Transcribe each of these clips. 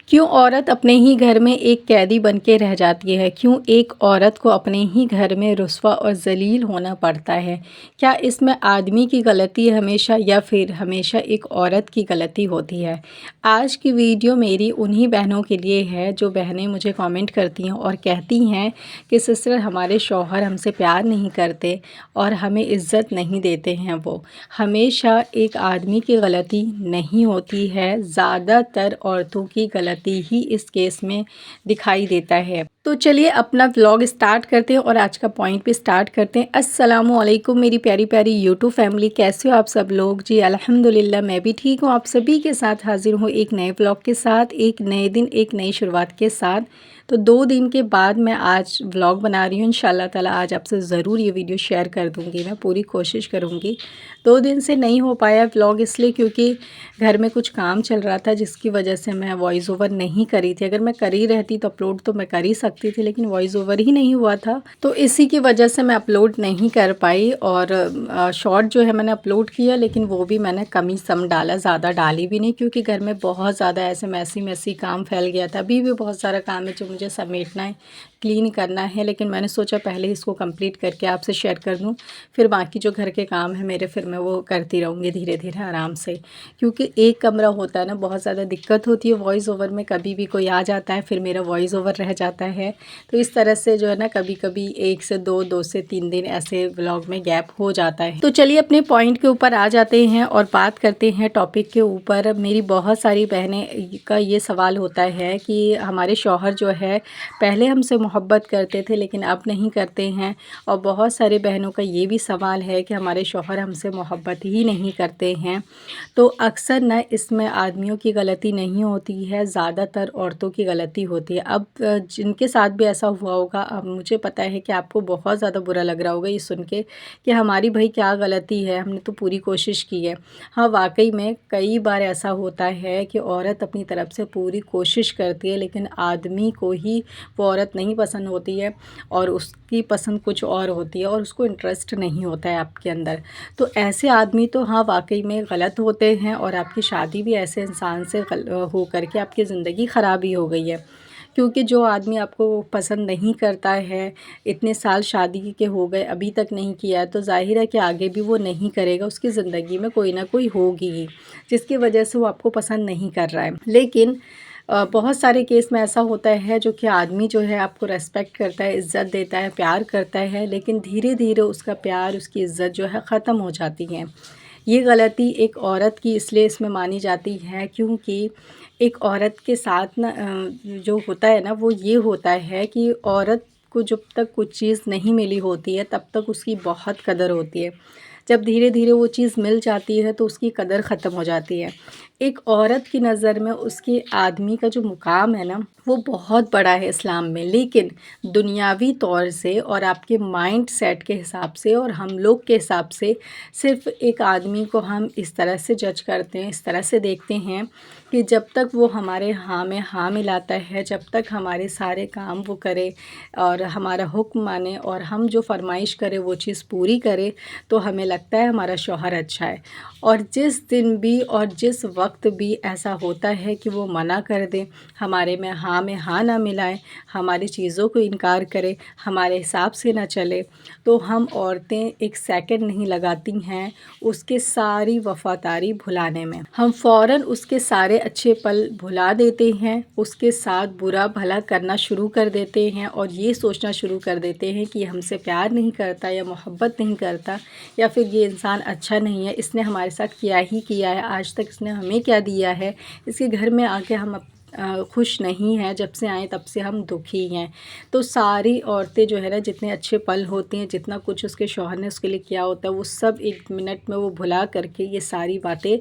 क्यों औरत अपने ही घर में एक कैदी बन के रह जाती है? क्यों एक औरत को अपने ही घर में रुस्वा और ज़लील होना पड़ता है? क्या इसमें आदमी की गलती है हमेशा या फिर हमेशा एक औरत की गलती होती है? आज की वीडियो मेरी उन्हीं बहनों के लिए है जो बहनें मुझे कमेंट करती हैं और कहती हैं कि सिस्टर हमारे शौहर हमसे प्यार नहीं करते और हमें इज़्ज़त नहीं देते हैं वो। हमेशा एक आदमी की गलती नहीं होती है, ज़्यादातर औरतों की गलती ही इस केस में दिखाई देता है। तो चलिए अपना व्लॉग स्टार्ट करते हैं और आज का पॉइंट भी स्टार्ट करते हैं। अस्सलामुअलैकुम मेरी प्यारी प्यारी यूट्यूब फैमिली, कैसे हो आप सब लोग? जी अल्हम्दुलिल्लाह मैं भी ठीक हूँ। आप सभी के साथ हाजिर हूँ एक नए व्लॉग के साथ, एक नए दिन, एक नई शुरुआत के साथ। तो 2 दिन के बाद मैं आज व्लॉग बना रही हूँ। इंशाल्लाह ताला आज आपसे ज़रूर ये वीडियो शेयर कर दूँगी, मैं पूरी कोशिश करूँगी। 2 दिन से नहीं हो पाया व्लॉग इसलिए क्योंकि घर में कुछ काम चल रहा था जिसकी वजह से मैं वॉइस ओवर नहीं करी थी। अगर मैं करी रहती तो अपलोड तो मैं कर ही सकती थी, लेकिन वॉइस ओवर ही नहीं हुआ था, तो इसी की वजह से मैं अपलोड नहीं कर पाई। और शॉर्ट जो है मैंने अपलोड किया, लेकिन वो भी मैंने कम ही सम डाला, ज़्यादा डाली भी नहीं क्योंकि घर में बहुत ज़्यादा ऐसे मैसी काम फैल गया था। अभी भी बहुत सारा काम है जो मुझे समेटना है, क्लीन करना है, लेकिन मैंने सोचा पहले इसको कंप्लीट करके आपसे शेयर कर दूँ, फिर बाकी जो घर के काम है मेरे फिर मैं वो करती रहूँगी धीरे धीरे आराम से। क्योंकि एक कमरा होता है ना, बहुत ज़्यादा दिक्कत होती है वॉइस ओवर में, कभी भी कोई आ जाता है फिर मेरा वॉइस ओवर रह जाता है। तो इस तरह से जो है ना कभी कभी 1 से 2, 2 से 3 दिन ऐसे व्लॉग में गैप हो जाता है। तो चलिए अपने पॉइंट के ऊपर आ जाते हैं और बात करते हैं टॉपिक के ऊपर। मेरी बहुत सारी बहनें का ये सवाल होता है कि हमारे शौहर जो है पहले हमसे मोहब्बत करते थे लेकिन अब नहीं करते हैं, और बहुत सारे बहनों का ये भी सवाल है कि हमारे शौहर हमसे मोहब्बत ही नहीं करते हैं। तो अक्सर ना इसमें आदमियों की गलती नहीं होती है, ज़्यादातर औरतों की गलती होती है। अब जिनके साथ भी ऐसा हुआ होगा, अब मुझे पता है कि आपको बहुत ज़्यादा बुरा लग रहा होगा ये सुन के कि हमारी भाई क्या गलती है, हमने तो पूरी कोशिश की है। हाँ, वाक़ई में कई बार ऐसा होता है कि औरत अपनी तरफ से पूरी कोशिश करती है लेकिन आदमी को ही वो औरत नहीं पसंद होती है और उसकी पसंद कुछ और होती है और उसको इंटरेस्ट नहीं होता है आपके अंदर। तो ऐसे आदमी तो हाँ वाक़ई में गलत होते हैं और आपकी शादी भी ऐसे इंसान से हो कर के आपकी ज़िंदगी ख़राब ही हो गई है। क्योंकि जो आदमी आपको पसंद नहीं करता है, इतने साल शादी के हो गए अभी तक नहीं किया है, तो ज़ाहिर है कि आगे भी वो नहीं करेगा, उसकी ज़िंदगी में कोई ना कोई होगी ही जिसकी वजह से वो आपको पसंद नहीं कर रहा है। लेकिन बहुत सारे केस में ऐसा होता है जो कि आदमी जो है आपको रेस्पेक्ट करता है, इज़्ज़त देता है, प्यार करता है, लेकिन धीरे धीरे उसका प्यार, उसकी इज़्ज़त जो है ख़त्म हो जाती है। ये गलती एक औरत की इसलिए इसमें मानी जाती है क्योंकि एक औरत के साथ ना जो होता है ना वो ये होता है कि औरत को जब तक कुछ चीज़ नहीं मिली होती है तब तक उसकी बहुत कदर होती है। जब धीरे धीरे वो चीज़ मिल जाती है तो उसकी कदर ख़त्म हो जाती है। एक औरत की नज़र में उसके आदमी का जो मुकाम है ना वो बहुत बड़ा है इस्लाम में, लेकिन दुनियावी तौर से और आपके माइंड सेट के हिसाब से और हम लोग के हिसाब से सिर्फ़ एक आदमी को हम इस तरह से जज करते हैं, इस तरह से देखते हैं कि जब तक वो हमारे हाँ में हाँ मिलाता है, जब तक हमारे सारे काम वो करे और हमारा हुक्म माने और हम जो फरमाइश करें वो चीज़ पूरी करे, तो हमें लगता है हमारा शौहर अच्छा है। और जिस दिन भी और जिस वक्त भी ऐसा होता है कि वो मना कर दे, हमारे में हाँ ना मिलाए, हमारी चीज़ों को इनकार करे, हमारे हिसाब से ना चले, तो हम औरतें एक सेकंड नहीं लगाती हैं उसके सारी वफ़ादारी भुलाने में। हम फ़ौरन उसके सारे अच्छे पल भुला देते हैं, उसके साथ बुरा भला करना शुरू कर देते हैं और ये सोचना शुरू कर देते हैं कि हमसे प्यार नहीं करता या मोहब्बत नहीं करता या फिर ये इंसान अच्छा नहीं है, इसने हमारे साथ क्या ही किया है, आज तक इसने हमें क्या दिया है, इसके घर में आके हम खुश नहीं हैं, जब से आए तब से हम दुखी हैं। तो सारी औरतें जो है ना जितने अच्छे पल होते हैं, जितना कुछ उसके शौहर ने उसके लिए किया होता है, वो सब 1 मिनट में वो भुला करके ये सारी बातें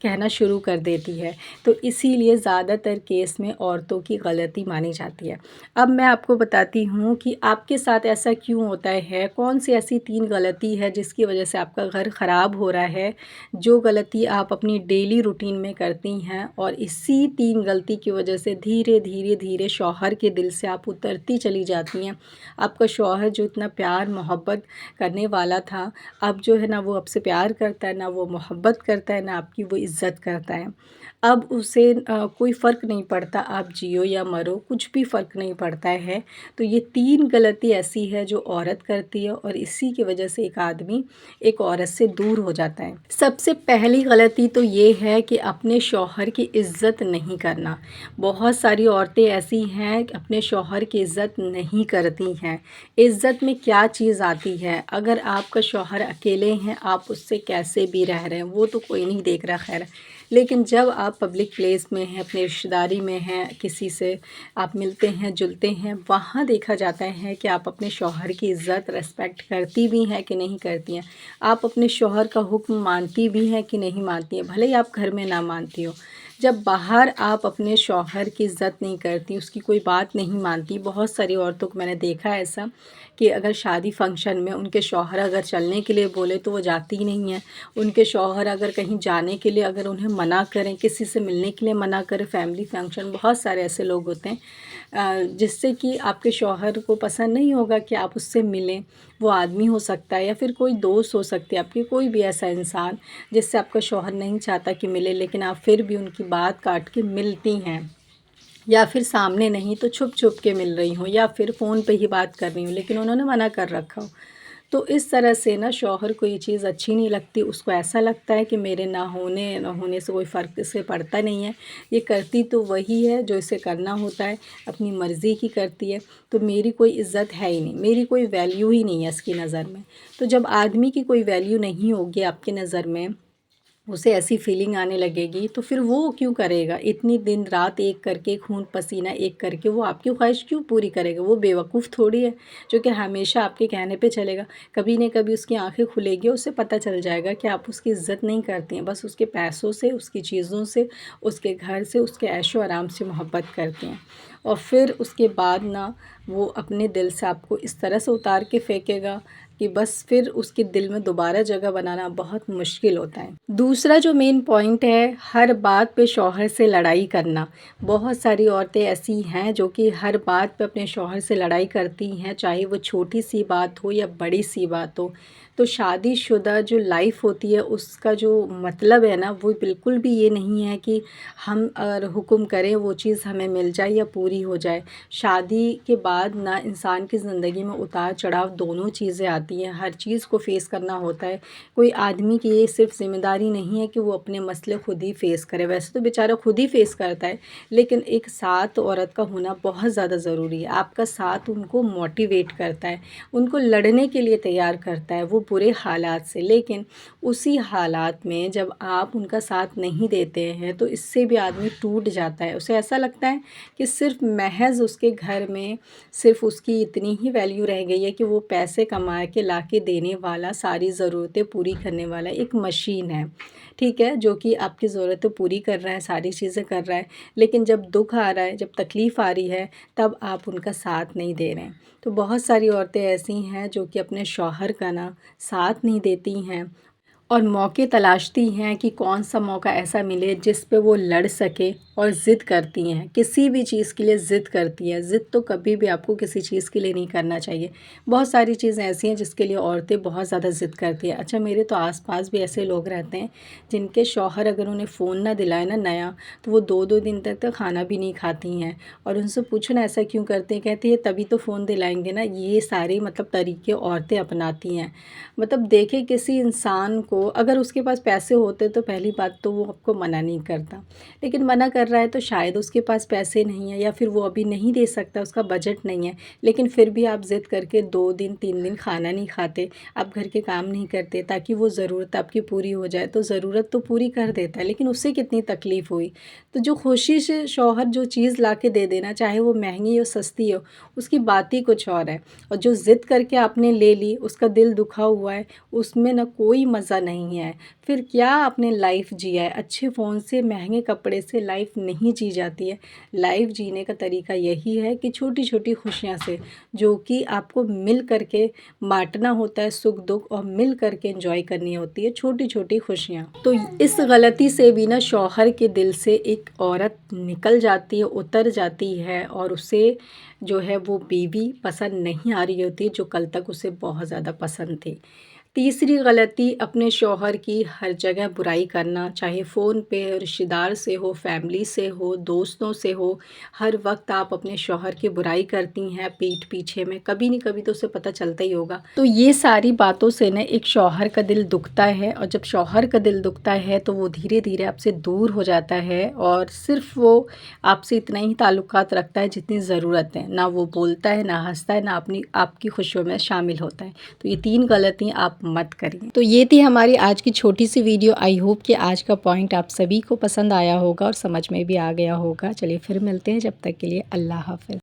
कहना शुरू कर देती है। तो इसीलिए ज़्यादातर केस में औरतों की गलती मानी जाती है। अब मैं आपको बताती हूँ कि आपके साथ ऐसा क्यों होता है, कौन सी ऐसी 3 गलती है जिसकी वजह से आपका घर ख़राब हो रहा है, जो गलती आप अपनी डेली रूटीन में करती हैं और इसी 3 गलती की वजह से धीरे धीरे धीरे शौहर के दिल से आप उतरती चली जाती हैं। आपका शौहर जो इतना प्यार मोहब्बत करने वाला था, अब जो है ना वो आपसे प्यार करता है, ना वो मोहब्बत करता है, ना आपकी वो इज़्ज़त करता है। अब उसे कोई फ़र्क नहीं पड़ता आप जियो या मरो, कुछ भी फ़र्क नहीं पड़ता है। तो ये 3 गलती ऐसी है जो औरत करती है और इसी की वजह से एक आदमी एक औरत से दूर हो जाता है। सबसे पहली गलती तो ये है कि अपने शौहर की इज़्ज़त नहीं करना। बहुत सारी औरतें ऐसी हैं कि अपने शौहर की इज़्ज़त नहीं करती हैं। इज़्ज़त में क्या चीज़ आती है, अगर आपका शौहर अकेले हैं, आप उससे कैसे भी रह रहे हैं, वो तो कोई नहीं देख रहा खैर। लेकिन जब आप पब्लिक प्लेस में हैं, अपनी रिश्तेदारी में हैं, किसी से आप मिलते हैं, जुलते हैं, वहाँ देखा जाता है कि आप अपने शौहर की इज़्ज़त, रिस्पेक्ट करती भी हैं कि नहीं करती हैं। आप अपने शौहर का हुक्म मानती भी हैं कि नहीं मानती हैं, भले ही आप घर में ना मानती हो। जब बाहर आप अपने शौहर की इज़्ज़त नहीं करती, उसकी कोई बात नहीं मानती, बहुत सारी औरतों को मैंने देखा है ऐसा कि अगर शादी फंक्शन में उनके शौहर अगर चलने के लिए बोले तो वो जाती ही नहीं हैं। उनके शौहर अगर कहीं जाने के लिए अगर उन्हें मना करें, किसी से मिलने के लिए मना करें, फैमिली फंक्शन, बहुत सारे ऐसे लोग होते हैं जिससे कि आपके शौहर को पसंद नहीं होगा कि आप उससे मिलें। वो आदमी हो सकता है या फिर कोई दोस्त हो सकती है आपकी, कोई भी ऐसा इंसान जिससे आपका शौहर नहीं चाहता कि मिले, लेकिन आप फिर भी उनकी बात काट के मिलती हैं। या फिर सामने नहीं तो छुप-छुप के मिल रही हूँ या फिर फ़ोन पे ही बात कर रही हूँ, लेकिन उन्होंने मना कर रखा हो। तो इस तरह से ना शौहर को ये चीज़ अच्छी नहीं लगती, उसको ऐसा लगता है कि मेरे ना होने से कोई फ़र्क इससे पड़ता नहीं है। ये करती तो वही है जो इसे करना होता है, अपनी मर्ज़ी की करती है, तो मेरी कोई इज़्ज़त है ही नहीं, मेरी कोई वैल्यू ही नहीं है इसकी नज़र में। तो जब आदमी की कोई वैल्यू नहीं होगी आपकी नज़र में, उसे ऐसी फीलिंग आने लगेगी तो फिर वो क्यों करेगा? इतनी दिन रात एक करके, खून पसीना एक करके वो आपकी ख्वाहिश क्यों पूरी करेगा? वो बेवकूफ़ थोड़ी है जो कि हमेशा आपके कहने पे चलेगा। कभी न कभी उसकी आँखें खुलेगी, उसे पता चल जाएगा कि आप उसकी इज़्ज़त नहीं करती हैं, बस उसके पैसों से, उसकी चीज़ों से, उसके घर से, उसके ऐशो-आराम से मोहब्बत करती हैं। और फिर उसके बाद ना वो अपने दिल से आपको इस तरह से उतार के फेंकेगा कि बस फिर उसके दिल में दोबारा जगह बनाना बहुत मुश्किल होता है। दूसरा जो मेन पॉइंट है, हर बात पे शौहर से लड़ाई करना। बहुत सारी औरतें ऐसी हैं जो कि हर बात पे अपने शौहर से लड़ाई करती हैं, चाहे वो छोटी-सी बात हो या बड़ी-सी बात हो। तो शादीशुदा जो लाइफ़ होती है उसका जो मतलब है ना, वो बिल्कुल भी ये नहीं है कि हम अगर हुक्म करें वो चीज़ हमें मिल जाए या पूरी हो जाए। शादी के बाद ना इंसान की ज़िंदगी में उतार-चढ़ाव दोनों चीज़ें आती हैं, हर चीज़ को फ़ेस करना होता है। कोई आदमी की ये सिर्फ़ ज़िम्मेदारी नहीं है कि वो अपने मसले खुद ही फ़ेस करे, वैसे तो बेचारा खुद ही फ़ेस करता है, लेकिन एक साथ औरत का होना बहुत ज़्यादा ज़रूरी है। आपका साथ उनको मोटिवेट करता है, उनको लड़ने के लिए तैयार करता है वो बुरे हालात से। लेकिन उसी हालात में जब आप उनका साथ नहीं देते हैं, तो इससे भी आदमी टूट जाता है। उसे ऐसा लगता है कि सिर्फ़ महज़ उसके घर में सिर्फ़ उसकी इतनी ही वैल्यू रह गई है कि वो पैसे कमा के ला के देने वाला, सारी ज़रूरतें पूरी करने वाला एक मशीन है, ठीक है? जो कि आपकी ज़रूरतें पूरी कर रहा है, सारी चीज़ें कर रहा है, लेकिन जब दुःख आ रहा है, जब तकलीफ़ आ रही है, तब आप उनका साथ नहीं दे रहे हैं। तो बहुत सारी औरतें ऐसी हैं जो कि अपने शौहर का ना साथ नहीं देती हैं और मौके तलाशती हैं कि कौन-सा मौका ऐसा मिले जिस पे वो लड़ सके और ज़िद करती हैं, किसी भी चीज़ के लिए ज़िद करती हैं। ज़िद तो कभी भी आपको किसी चीज़ के लिए नहीं करना चाहिए। बहुत सारी चीज़ें ऐसी हैं जिसके लिए औरतें बहुत ज़्यादा ज़िद करती हैं। अच्छा, मेरे तो आस-पास भी ऐसे लोग रहते हैं जिनके शौहर अगर उन्हें फ़ोन ना दिलाए ना नया, तो वो 2-2 दिन तक तो खाना भी नहीं खाती हैं। और उनसे पूछो ना ऐसा क्यों करते हैं, कहती है तभी तो फ़ोन दिलाएँगे ना। ये सारे मतलब तरीके औरतें अपनाती हैं। मतलब देखिए किसी इंसान को अगर उसके पास पैसे होते तो पहली बात तो वो आपको मना नहीं करता, लेकिन मना कर रहा है तो शायद उसके पास पैसे नहीं है या फिर वो अभी नहीं दे सकता, उसका बजट नहीं है, लेकिन फिर भी आप ज़िद करके 2 दिन 3 दिन खाना नहीं खाते, आप घर के काम नहीं करते ताकि वो ज़रूरत आपकी पूरी हो जाए। तो ज़रूरत तो पूरी कर देता है, लेकिन उससे कितनी तकलीफ़ हुई। तो जो खुशी से शौहर जो चीज़ ला के दे देना, चाहे वो महंगी हो सस्ती हो, उसकी बात ही कुछ और है। और जो ज़िद करके आपने ले ली, उसका दिल दुखा हुआ है, उसमें ना कोई मज़ा नहीं है। फिर क्या आपने लाइफ़ जिया है? अच्छे फ़ोन से, महँगे कपड़े से लाइफ़ नहीं जी जाती है। लाइफ़ जीने का तरीका यही है कि छोटी-छोटी खुशियाँ से, जो कि आपको मिल कर के बाँटना होता है सुख-दुःख और मिल कर के एन्जॉय करनी होती है छोटी-छोटी खुशियाँ। तो इस गलती से भी ना शौहर के दिल से एक औरत निकल जाती है, उतर जाती है और उसे जो है वो बीवी पसंद नहीं आ रही होती जो कल तक उसे बहुत ज़्यादा पसंद थी। तीसरी गलती अपने शौहर की हर जगह बुराई करना, चाहे फ़ोन पे, रिश्तेदार से हो, फैमिली से हो, दोस्तों से हो। हर वक्त आप अपने शौहर की बुराई करती हैं पीठ पीछे में, कभी नहीं कभी तो उसे पता चलता ही होगा। तो ये सारी बातों से ना एक शौहर का दिल दुखता है, और जब शौहर का दिल दुखता है तो वो धीरे धीरे आपसे दूर हो जाता है, और सिर्फ वो आपसे इतना ही ताल्लुकात रखता है जितनी ज़रूरत है। ना वो बोलता है, ना हंसता है, ना अपनी आपकी खुशियों में शामिल होता है। तो ये 3 गलतियाँ आप मत करिए। तो ये थी हमारी आज की छोटी सी वीडियो। आई होप कि आज का पॉइंट आप सभी को पसंद आया होगा और समझ में भी आ गया होगा। चलिए फिर मिलते हैं, जब तक के लिए अल्लाह हाफ़िज़।